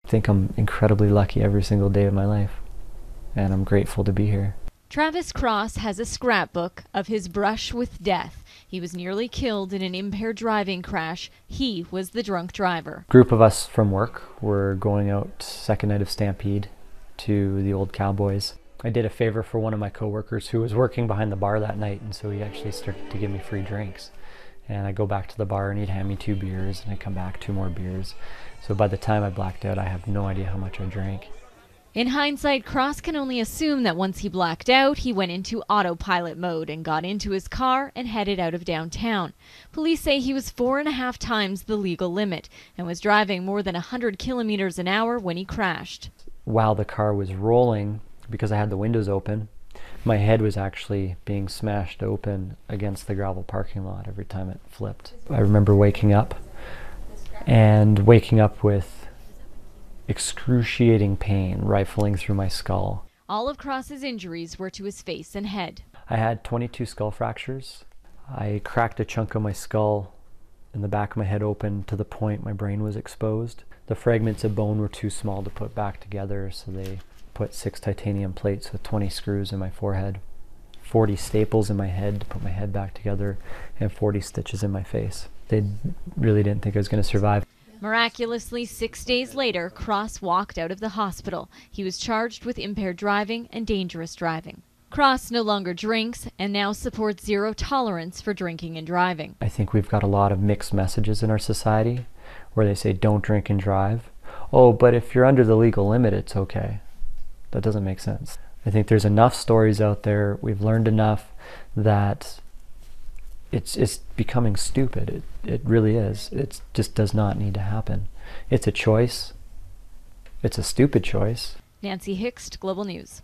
think I'm incredibly lucky every single day of my life, and I'm grateful to be here. Travis Cross has a scrapbook of his brush with death. He was nearly killed in an impaired driving crash. He was the drunk driver. A group of us from work were going out second night of Stampede to the Old Cowboys. I did a favor for one of my coworkers who was working behind the bar that night, and so he actually started to give me free drinks. And I go back to the bar and he'd hand me 2 beers, and I come back 2 more beers. So by the time I blacked out, I have no idea how much I drank. In hindsight, Cross can only assume that once he blacked out, he went into autopilot mode and got into his car and headed out of downtown. Police say he was 4.5 times the legal limit and was driving more than 100 kilometers an hour when he crashed. While the car was rolling, because I had the windows open, my head was actually being smashed open against the gravel parking lot every time it flipped. I remember waking up with excruciating pain rifling through my skull. All of Cross's injuries were to his face and head. I had 22 skull fractures. I cracked a chunk of my skull and the back of my head open to the point my brain was exposed. The fragments of bone were too small to put back together, so they put 6 titanium plates with 20 screws in my forehead, 40 staples in my head to put my head back together, and 40 stitches in my face. They really didn't think I was going to survive. Miraculously, 6 days later, Cross walked out of the hospital. He was charged with impaired driving and dangerous driving. Cross no longer drinks and now supports zero tolerance for drinking and driving. I think we've got a lot of mixed messages in our society where they say don't drink and drive. Oh, but if you're under the legal limit, it's okay. That doesn't make sense. I think there's enough stories out there. We've learned enough that it's becoming stupid. It really is. It just does not need to happen. It's a choice. It's a stupid choice. Nancy Hixt, Global News.